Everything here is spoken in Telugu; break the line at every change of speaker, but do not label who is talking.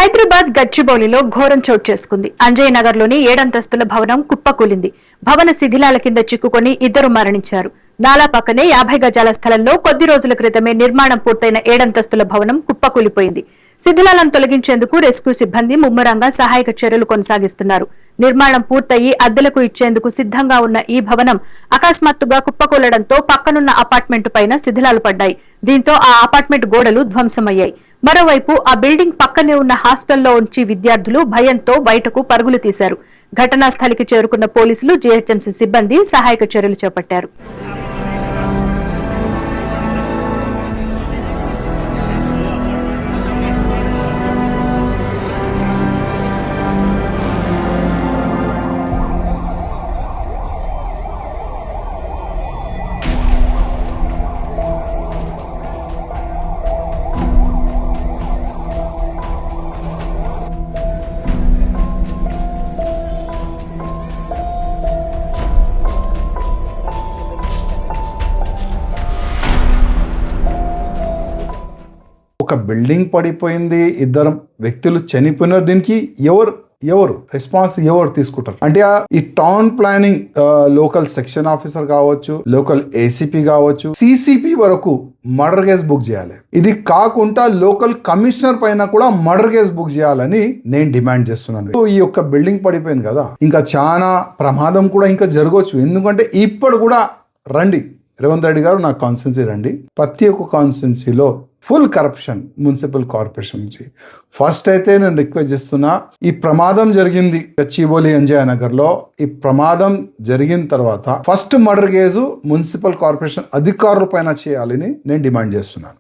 హైదరాబాద్ గచ్చిబౌలిలో ఘోరం చోటు చేసుకుంది. అంజయ్ నగర్ లోని 7 అంతస్తుల భవనం కుప్పకూలింది. భవన శిథిలాల కింద చిక్కుకొని 2 మరణించారు. నాలా పక్కనే 50 గజాల స్థలంలో కొద్ది రోజుల క్రితమే నిర్మాణం పూర్తయిన 7 అంతస్తుల భవనం కుప్పకూలిపోయింది. శిథిలాలను తొలగించేందుకు రెస్క్యూ సిబ్బంది ముమ్మరంగా సహాయక చర్యలు కొనసాగిస్తున్నారు. నిర్మాణం పూర్తయి అద్దెలకు ఇచ్చేందుకు సిద్ధంగా ఉన్న ఈ భవనం అకస్మాత్తుగా కుప్పకూలడంతో పక్కనున్న అపార్ట్మెంట్ పైన శిథిలాలు పడ్డాయి. దీంతో ఆ అపార్ట్మెంట్ గోడలు ధ్వంసమయ్యాయి. మరోవైపు ఆ బిల్డింగ్ పక్కనే ఉన్న హాస్టల్లో ఉంచి విద్యార్థులు భయంతో బయటకు పరుగులు తీశారు. ఘటనా స్థలికి చేరుకున్న పోలీసులు, జీహెచ్ఎంసీ సిబ్బంది సహాయక చర్యలు చేపట్టారు.
ఒక బిల్డింగ్ పడిపోయింది, 2 వ్యక్తులు చనిపోయినారు. దీనికి ఎవరు రెస్పాన్స్ తీసుకుంటారు అంటే ఈ town planning local section officer కావచ్చు, లోకల్ ఏసీపీ కావచ్చు, సిసిపి వరకు మర్డర్ కేసు బుక్ చేయాలి. ఇది కాకుండా లోకల్ కమిషనర్ పైన కూడా మర్డర్ కేసు బుక్ చేయాలని నేను డిమాండ్ చేస్తున్నాను. ఈ యొక్క బిల్డింగ్ పడిపోయింది కదా, ఇంకా చాలా ప్రమాదం కూడా ఇంకా జరగవచ్చు. ఎందుకంటే ఇప్పుడు కూడా రండి రేవంత్ రెడ్డి గారు, నా కాన్స్టిట్యున్సీ రండి. ప్రతి ఒక్క కాన్స్టిట్యున్సీలో ఫుల్ కరప్షన్ మున్సిపల్ కార్పొరేషన్ నుంచి. ఫస్ట్ అయితే నేను రిక్వెస్ట్ చేస్తున్నా, ఈ ప్రమాదం జరిగింది గచ్చిబౌలి అంజయ్ నగర్ లో. ఈ ప్రమాదం జరిగిన తర్వాత first murder case municipal corporation అధికారుల పైన చేయాలని నేను డిమాండ్ చేస్తున్నాను.